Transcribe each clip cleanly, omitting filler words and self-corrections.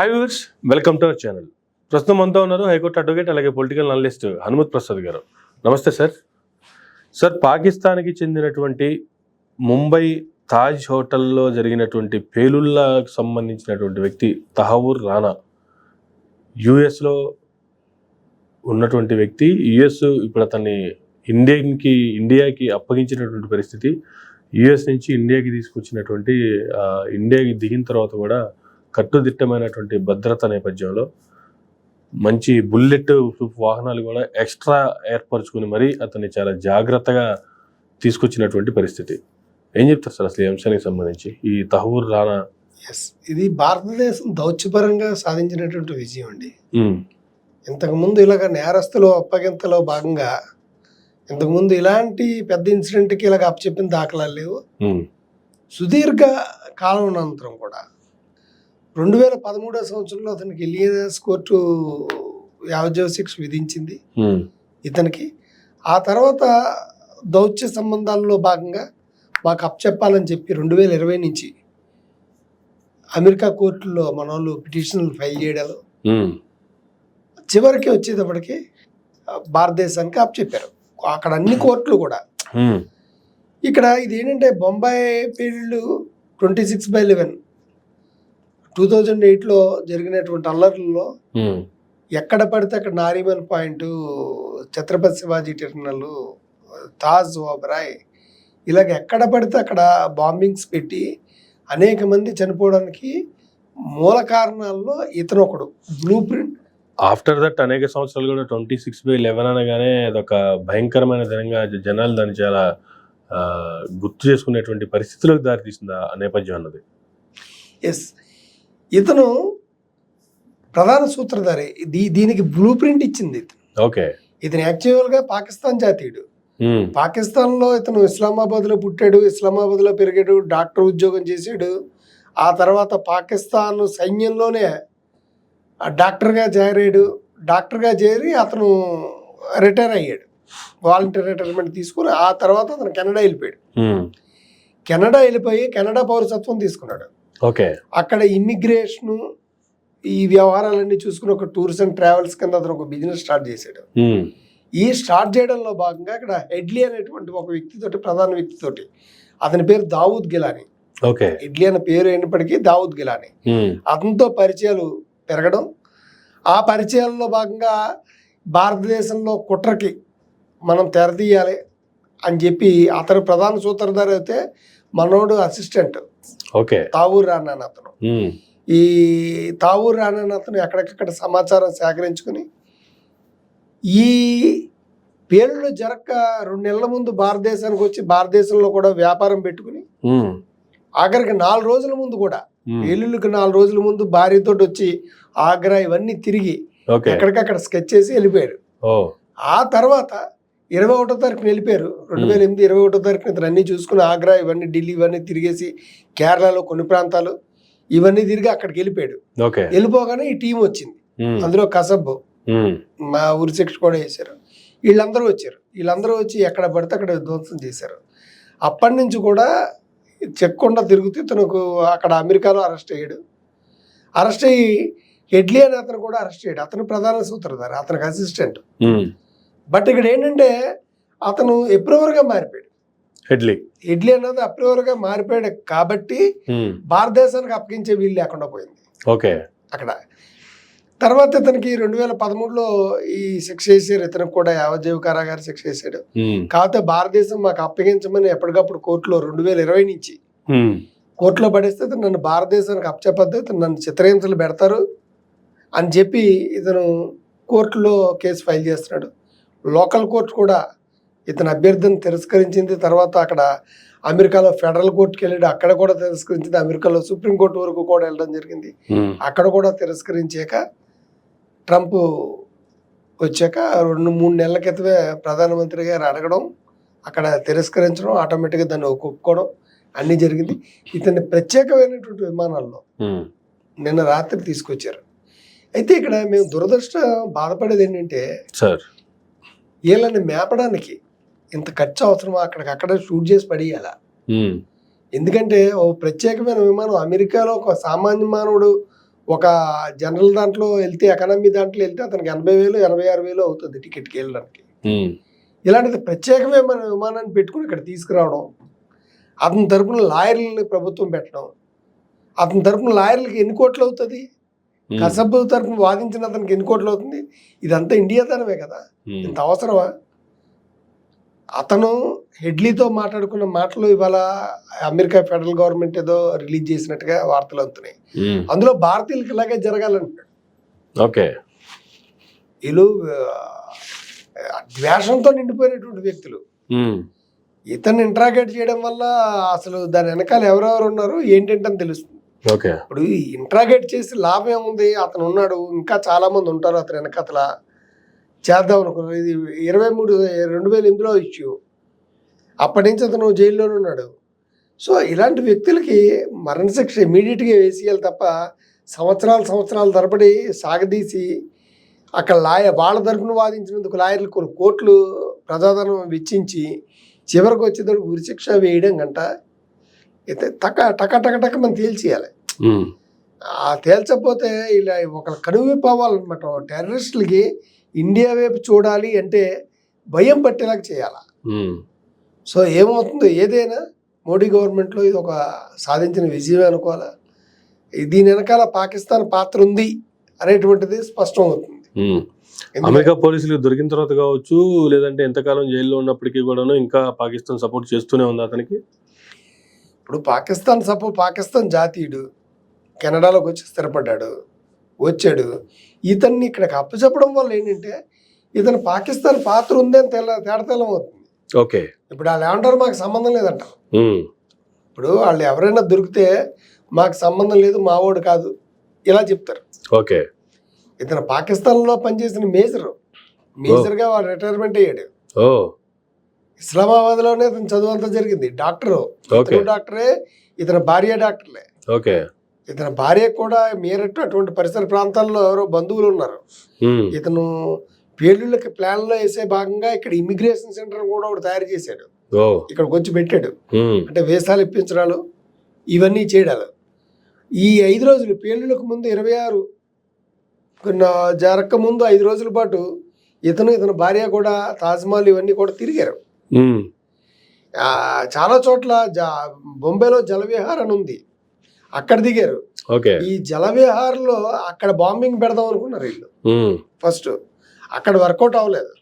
Hi viewers, welcome to our channel. ప్రస్తుతం మనతో ఉన్నారు హైకోర్టు అడ్వకేట్ అలాగే పొలిటికల్ అనలిస్ట్ హనుమత్ ప్రసాద్ గారు. నమస్తే సార్. సార్, పాకిస్తాన్కి చెందినటువంటి ముంబై తాజ్ హోటల్లో జరిగినటువంటి పేలుళ్లకు సంబంధించినటువంటి వ్యక్తి తహవూర్ రానా యుఎస్లో ఉన్నటువంటి వ్యక్తి. యుఎస్ ఇప్పుడు అతన్ని ఇండియాకి అప్పగించినటువంటి పరిస్థితి. యుఎస్ నుంచి ఇండియాకి తీసుకొచ్చినటువంటి ఇండియాకి దిగిన తర్వాత కూడా కట్టుదిట్టమైనటువంటి భద్రత నేపథ్యంలో మంచి బుల్లెట్ ప్రూఫ్ వాహనాలు కూడా ఎక్స్ట్రా ఏర్పరచుకుని మరీ అతన్ని చాలా జాగ్రత్తగా తీసుకొచ్చినటువంటి పరిస్థితి. ఏం చెప్తారు సార్ అసలు ఈ అంశానికి సంబంధించి? ఈ తహవూర్ రానా ఇది భారతదేశం దౌత్యపరంగా సాధించినటువంటి విజయం అండి. ఇంతకుముందు ఇలాగ నేరస్తులు అప్పగింతలో భాగంగా ఇంతకుముందు ఇలాంటి పెద్ద ఇన్సిడెంట్కి ఇలాగ అప్పచెప్పిన దాఖలాలు లేవు. సుదీర్ఘ కాలం అనంతరం కూడా 2013 సంవత్సరంలో అతనికి ఇలియస్ కోర్టు యావజ్జీవ శిక్ష విధించింది ఇతనికి. ఆ తర్వాత దౌత్య సంబంధాల్లో భాగంగా మాకు అప్పచెప్పాలని చెప్పి 2020 నుంచి అమెరికా కోర్టులో మన వాళ్ళు పిటిషన్లు ఫైల్ చేయడాలు చివరికి వచ్చేటప్పటికి భారతదేశానికి అప్పచెప్పారు అక్కడ అన్ని కోర్టులు కూడా. ఇక్కడ ఇదేంటంటే బొంబాయి పేలుళ్ళు 26/11 2008లో జరిగినటువంటి అల్లర్లలో ఎక్కడ పడితే అక్కడ నారీమన్ పాయింట్, ఛత్రపతి శివాజీ టెర్మినల్, తాజ్ ఓబరాయ్ ఇలాగ ఎక్కడ పడితే అక్కడ బాంబింగ్స్ పెట్టి అనేక మంది చనిపోవడానికి మూల కారణాల్లో ఇతను ఒకడు. బ్లూ ప్రింట్ ఆఫ్టర్ దట్ అనేక సంవత్సరాలు కూడా 26/11 అనగానే అదొక భయంకరమైన దినంగా జనాలు దాన్ని చాలా గుర్తు చేసుకునేటువంటి పరిస్థితులకు దారితీసింది ఆ నేపథ్యం అన్నది. ఎస్, ఇతను ప్రధాన సూత్రధారి. దీనికి బ్లూ ప్రింట్ ఇచ్చింది ఇతను. ఓకే, ఇతను యాక్చువల్గా పాకిస్తాన్ జాతీయుడు. పాకిస్తాన్లో ఇతను ఇస్లామాబాద్లో పుట్టాడు, ఇస్లామాబాద్లో పెరిగాడు, డాక్టర్ ఉద్యోగం చేశాడు. ఆ తర్వాత పాకిస్తాన్ సైన్యంలోనే డాక్టర్గా చేరాడు. డాక్టర్గా చేరి అతను రిటైర్ అయ్యాడు, వాలంటీర్ రిటైర్మెంట్ తీసుకుని. ఆ తర్వాత అతను కెనడా వెళ్ళిపోయాడు. కెనడా వెళ్ళిపోయి కెనడా పౌరసత్వం తీసుకున్నాడు. ఓకే, అక్కడ ఇమ్మిగ్రేషన్ ఈ వ్యవహారాలన్నీ చూసుకుని ఒక టూర్స్ అండ్ ట్రావెల్స్ కింద అతను ఒక బిజినెస్ స్టార్ట్ చేశాడు. ఈ స్టార్ట్ చేయడంలో భాగంగా ఇక్కడ హెడ్లీ అనేటువంటి ఒక వ్యక్తితోటి, ప్రధాన వ్యక్తితోటి, అతని పేరు దావూద్ గిలానీ. ఓకే, హెడ్లీ అనే పేరు అయినప్పటికీ దావూద్ గిలానీ. అతనితో పరిచయాలు పెరగడం, ఆ పరిచయాల్లో భాగంగా భారతదేశంలో కుట్రకి మనం తెరదీయాలి అని చెప్పి అతను ప్రధాన సూత్రధారి అయితే మనోడు అసిస్టెంట్ తావూర్ రానా అతను. ఈ తావూర్ రానా అతను ఎక్కడికక్కడ సమాచారం సేకరించుకుని ఈ పేలుళ్ళు జరగక 2 నెలల ముందు భారతదేశానికి వచ్చి భారతదేశంలో కూడా వ్యాపారం పెట్టుకుని ఆఖరికి 4 రోజుల ముందు కూడా, పేలుళ్ళకి 4 రోజుల ముందు భార్యతో వచ్చి ఆగ్రా ఇవన్నీ తిరిగి ఎక్కడికక్కడ స్కెచ్ చేసి వెళ్ళిపోయాడు. ఆ తర్వాత 21వ తారీఖున వెళ్ళిపోయారు. 2008 21వ తారీఖున ఇతను అన్ని చూసుకుని ఆగ్రా ఇవన్నీ, ఢిల్లీ ఇవన్నీ తిరిగేసి కేరళలో కొన్ని ప్రాంతాలు ఇవన్నీ తిరిగి అక్కడికి వెళ్ళిపోయాడు. వెళ్ళిపోగానే ఈ టీం వచ్చింది. అందులో కసబ్, మా ఊరి శిక్ష కూడా వేశారు. వీళ్ళందరూ వచ్చారు. వీళ్ళందరూ వచ్చి ఎక్కడ పడితే అక్కడ విధ్వంసం చేశారు. అప్పటి నుంచి కూడా చెక్కుండా తిరుగుతూ తనకు అక్కడ అమెరికాలో అరెస్ట్ అయ్యాడు. అరెస్ట్ అయ్యి హెడ్లీ అని అతను కూడా అరెస్ట్ అయ్యాడు. అతను ప్రధాన సూత్రధారి, అతనికి అసిస్టెంట్. బట్ ఇక్కడ ఏంటంటే అతను అప్రూవర్గా మారిపోయాడు. హెడ్లీ అన్నది అప్రూవర్గా మారిపోయాడు కాబట్టి భారతదేశానికి అప్పగించే వీలు లేకుండా పోయింది. అక్కడ తర్వాత ఇతనికి 2013లో ఈ శిక్ష వేసారు. ఇతనికి కూడా యావజ్జీవ కారాగార శిక్ష వేసాడు. కాకపోతే భారతదేశం మాకు అప్పగించమని ఎప్పటికప్పుడు కోర్టులో 2020 నుంచి కోర్టులో పడేస్తే నన్ను భారతదేశానికి అప్పచెప్పద్దు, నన్ను చిత్రహింసలు పెడతారు అని చెప్పి ఇతను కోర్టులో కేసు ఫైల్ చేస్తున్నాడు. లోకల్ కోర్టు కూడా ఇతని అభ్యర్థన తిరస్కరించింది. తర్వాత అక్కడ అమెరికాలో ఫెడరల్ కోర్టుకి వెళ్ళాడు, అక్కడ కూడా తిరస్కరించింది. అమెరికాలో సుప్రీంకోర్టు వరకు కూడా వెళ్ళడం జరిగింది, అక్కడ కూడా తిరస్కరించాక ట్రంప్ వచ్చాక 2-3 నెలల క్రితమే ప్రధానమంత్రి గారు అడగడం, అక్కడ తిరస్కరించడం, ఆటోమేటిక్గా దాన్ని ఒప్పుకోవడం అన్నీ జరిగింది. ఇతన్ని ప్రత్యేకమైనటువంటి విమానాల్లో నిన్న రాత్రి తీసుకొచ్చారు. అయితే ఇక్కడ మేము బాధపడేది ఏంటంటే వీళ్ళని మేపడానికి ఇంత ఖర్చు అవసరమా? అక్కడికక్కడ షూట్ చేసి పడేయాలా? ఎందుకంటే ఓ ప్రత్యేకమైన విమానం అమెరికాలో ఒక సామాన్య మానవుడు ఒక జనరల్ దాంట్లో వెళ్తే ఎకానమీ దాంట్లో వెళ్తే అతనికి 80,000 86,000 అవుతుంది టికెట్కి వెళ్ళడానికి. ఇలాంటిది ప్రత్యేకమే మన విమానాన్ని పెట్టుకుని ఇక్కడ తీసుకురావడం, అతని తరపున లాయర్లని ప్రభుత్వం పెట్టడం, అతని తరపున లాయర్లకి ఎన్ని కోట్లు అవుతుంది, కసబ్బు తరపున వాదించిన అతనికి ఎన్ని కోట్లు అవుతుంది, ఇదంతా ఇండియా తనమే కదా, ఇంత అవసరమా? అతను హెడ్లీతో మాట్లాడుకున్న మాటలు ఇవాళ అమెరికా ఫెడరల్ గవర్నమెంట్ ఏదో రిలీజ్ చేసినట్టుగా వార్తలు అవుతున్నాయి. అందులో భారతీయులకి ఇలాగే జరగాలంటున్నాడు. ఓకే, వీళ్ళు ద్వేషంతో నిండిపోయినటువంటి వ్యక్తులు. ఇతన్ని ఇంట్రాగేట్ చేయడం వల్ల అసలు దాని వెనకాల ఎవరెవరు ఉన్నారు ఏంటంటని తెలుస్తుంది. ఇప్పుడు ఇంట్రాగేట్ చేసి లాభం ఏముంది? అతను ఉన్నాడు, ఇంకా చాలా మంది ఉంటారు అతని వెనకాతల. చేద్దాం అనుకున్నాను. ఇది 2008లో ఇష్యూ. అప్పటి నుంచి అతను జైల్లోనే ఉన్నాడు. సో ఇలాంటి వ్యక్తులకి మరణశిక్ష ఇమీడియట్గా వేసేయాలి తప్ప సంవత్సరాల తరబడి సాగదీసి అక్కడ వాళ్ళ తరపున వాదించినందుకు లాయర్లు కొన్ని కోట్లు ప్రజాధనం వెచ్చించి చివరికి వచ్చేటప్పుడు ఉరిశిక్ష వేయడం గంట అయితే టక మనం తేల్చేయాలి. ఆ తేల్చకపోతే ఇలా ఒక కనువిప్పావాలన్నమాట. టెర్రరిస్టులకి ఇండియా వైపు చూడాలి అంటే భయం పట్టేలాగా చేయాలి. సో ఏమవుతుందో ఏదైనా మోడీ గవర్నమెంట్లో ఇది ఒక సాధించిన విజయమే అనుకోవాలా. దీని వెనకాల పాకిస్తాన్ పాత్ర ఉంది అనేటువంటిది స్పష్టం అవుతుంది. అమెరికా పోలీసులకు దొరికిన తర్వాత కావచ్చు, లేదంటే ఎంతకాలం జైల్లో ఉన్నప్పటికీ కూడాను ఇంకా పాకిస్తాన్ సపోర్ట్ చేస్తూనే ఉంది అతనికి. ఇప్పుడు పాకిస్తాన్ జాతీయుడు కెనడాలోకి వచ్చి స్థిరపడ్డాడు, వచ్చాడు. ఇతన్ని ఇక్కడికి అప్పచెప్పడం వల్ల ఏంటంటే ఇతను పాకిస్తాన్ పాత్ర ఉంది అని తేడతెల్లం అవుతుంది. ఓకే, ఇప్పుడు వాళ్ళు ఏమంటారు, మాకు సంబంధం లేదంట. ఇప్పుడు వాళ్ళు ఎవరైనా దొరికితే మాకు సంబంధం లేదు, మావోడు కాదు ఇలా చెప్తారు. ఓకే, ఇతను పాకిస్తాన్లో పనిచేసిన మేజర్గా వాడు రిటైర్మెంట్ అయ్యాడు. ఇస్లామాబాద్లోనే ఇతను చదువు అంతా జరిగింది. డాక్టరే, ఇతని భార్య డాక్టర్లే. ఇతని భార్య కూడా మీరట్టు అటువంటి పరిసర ప్రాంతాల్లో ఎవరో బంధువులు ఉన్నారు. ఇతను పేలుళ్ళకి ప్లాన్లో వేసే భాగంగా ఇక్కడ ఇమిగ్రేషన్ సెంటర్ కూడా ఒకటి తయారు చేశాడు, ఇక్కడికి వచ్చి పెట్టాడు. అంటే వీసాలు ఇప్పించడాలు ఇవన్నీ చేయడాలు. ఈ 5 రోజులు పేలుళ్ళకు ముందు 26 జరక్క ముందు 5 రోజుల పాటు ఇతని భార్య కూడా తాజ్మహల్ ఇవన్నీ కూడా తిరిగారు. చాలా చోట్ల బొంబేలో జలవిహార్ అని ఉంది, అక్కడ దిగారు. ఈ జలవిహార్లో అక్కడ బాంబింగ్ పెడదాం అనుకున్నారు వీళ్ళు ఫస్ట్, అక్కడ వర్కౌట్ అవ్వలేదు.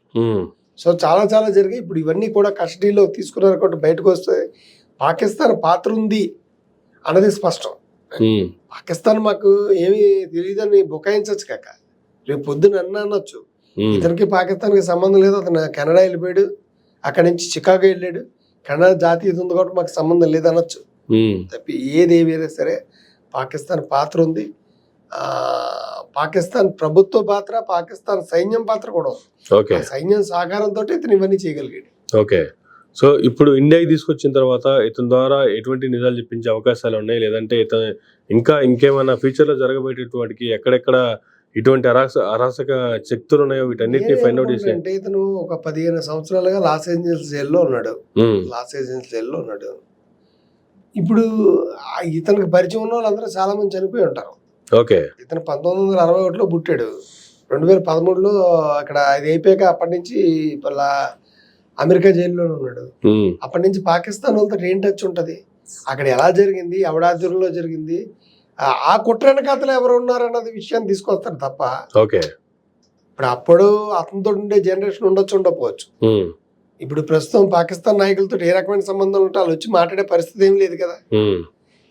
సో చాలా జరిగాయి. ఇప్పుడు ఇవన్నీ కూడా కస్టడీలో తీసుకున్నారు కాబట్టి బయటకు వస్తే పాకిస్తాన్ పాత్ర ఉంది అన్నది స్పష్టం. పాకిస్తాన్ మాకు ఏమి తెలియదని బుకాయించచ్చు కాక రేపు పొద్దున అనొచ్చు. ఇతనికి పాకిస్తాన్కి సంబంధం లేదు, అతను కెనడా వెళ్ళిపోయాడు, అక్కడి నుంచి చికాగో వెళ్ళాడు, కెనడా జాతీయత ఉంది కాబట్టి మాకు సంబంధం లేదనొచ్చు. తప్పి ఏదేమైనా సరే పాకిస్తాన్ పాత్ర ఉంది. పాకిస్తాన్ ప్రభుత్వ పాత్ర, పాకిస్తాన్ సైన్యం పాత్ర కూడా ఉంది. సైన్యం సహకారంతో ఇతను ఇవన్నీ చేయగలిగాడు. ఓకే, సో ఇప్పుడు ఇండియాకి తీసుకొచ్చిన తర్వాత ఇతని ద్వారా ఎటువంటి నిజాలు చెప్పించే అవకాశాలు ఉన్నాయి, లేదంటే ఇతను ఇంకేమైనా ఫ్యూచర్లో జరగబోయేటటువంటి ఎక్కడెక్కడ ఇటువంటి అరాచక శక్తులు ఉన్నాయో వీటన్నిటిని ఫైండ్ అవుట్ చేసి. అంటే ఇతను ఒక 15 సంవత్సరాలుగా లాస్ ఏంజల్స్ జైల్లో ఉన్నాడు. ఇప్పుడు ఇతనికి పరిచయం ఉన్న వాళ్ళందరూ చాలా మంది చనిపోయి ఉంటారు. ఓకే, ఇతను 1961లో పుట్టాడు, 2013లో అక్కడ అది అయిపోయాక అప్పటి నుంచి అమెరికా జైల్లోనే ఉన్నాడు. అప్పటి నుంచి పాకిస్తాన్ వాళ్ళతో ఏం టచ్ ఉంటుంది, అక్కడ ఎలా జరిగింది, ఎవడాధ్వర్యంలో జరిగింది, ఆ కుట్ర వెనకాతలు ఎవరు ఉన్నారు అన్నది విషయాన్ని తీసుకొస్తారు తప్ప. ఇప్పుడు అప్పుడు అతనితో ఉండే జనరేషన్ ఉండకపోవచ్చు. ఇప్పుడు ప్రస్తుతం పాకిస్తాన్ నాయకులతో ఏ రకమైన సంబంధం ఉంటే వాళ్ళు వచ్చి మాట్లాడే పరిస్థితి ఏం లేదు కదా.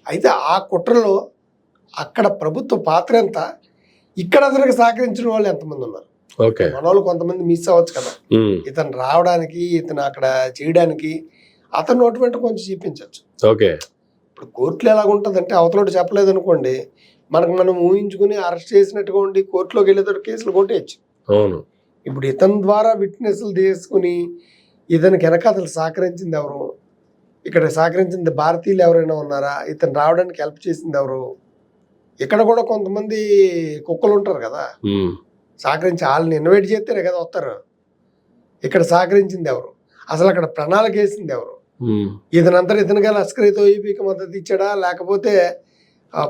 అయితే ఆ కుట్రలో అక్కడ ప్రభుత్వ పాత్ర ఎంత, ఇక్కడ అతనికి సహకరించిన వాళ్ళు ఎంతమంది ఉన్నారు, మన వాళ్ళు కొంతమంది మిస్ అవ్వచ్చు కదా. ఇతను రావడానికి, ఇతను అక్కడ చేయడానికి అతను నోటి వెంట కొంచెం చూపించవచ్చు. ఇప్పుడు కోర్టులో ఎలాగుంటుంది అంటే అవతలోటి చెప్పలేదు అనుకోండి, మనం ఊహించుకుని అరెస్ట్ చేసినట్టుగా ఉండి కోర్టులోకి వెళ్ళేటట్టు కేసులు కొట్టేయచ్చు. ఇప్పుడు ఇతని ద్వారా విట్నెస్లు తీసుకుని ఇతనికి వెనక అసలు సహకరించింది ఎవరు, ఇక్కడ సహకరించింది భారతీయులు ఎవరైనా ఉన్నారా, ఇతను రావడానికి హెల్ప్ చేసింది ఎవరు, ఇక్కడ కూడా కొంతమంది కుక్కలు ఉంటారు కదా సహకరించి, వాళ్ళని ఇన్వైట్ చేస్తేనే కదా వస్తారు. ఇక్కడ సహకరించింది ఎవరు, అసలు అక్కడ ప్రణాళిక వేసింది ఎవరు, ఇతనంతా ఇతనిగా లష్కర్-e-తోయిబాకి మద్దతు ఇచ్చాడా, లేకపోతే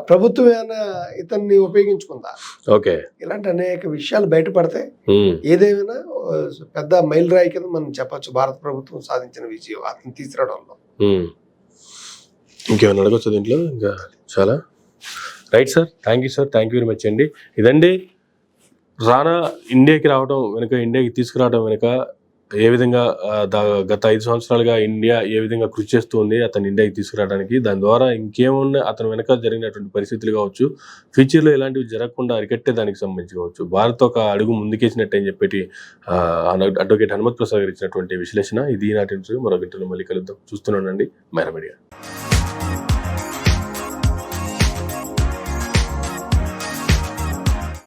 ప్రభుత్వం ఏమైనా ఇతన్ని ఉపయోగించుకుందా? ఓకే. ఇలాంటి అనేక విషయాలు బయటపడతాయి. ఉమ్, ఏదేమైనా పెద్ద మైలురాయి కింద మనం చెప్పొచ్చు భారత ప్రభుత్వం సాధించిన విజయం అతను తీసుకురావడంలో. ఉమ్. ఇంకేమైనా అడగచ్చు దీంట్లో? ఇంకా చాలా right sir, thank you sir, thank you very much అండి. ఇదండి రానా ఇండియాకి రావడం వెనుక, ఇండియాకి తీసుకురావడం వెనుక ఏ విధంగా గత 5 సంవత్సరాలుగా ఇండియా ఏ విధంగా కృషి చేస్తూ ఉంది అతను ఇండియాకి తీసుకురావడానికి, దాని ద్వారా ఇంకేమున్నా అతని వెనక జరిగినటువంటి పరిస్థితులు కావచ్చు, ఫ్యూచర్లో ఇలాంటివి జరగకుండా అరికట్టే దానికి సంబంధించి కావచ్చు, భారత్ ఒక అడుగు ముందుకేసినట్టు అని చెప్పేటి అడ్వకేట్ హనుమత్ ప్రసాద్ గారు ఇచ్చినటువంటి విశ్లేషణ ఇది. నాటి మరో గంటలో మళ్ళీ కలుద్దాం. చూస్తున్నానండి మైరా మీడియా.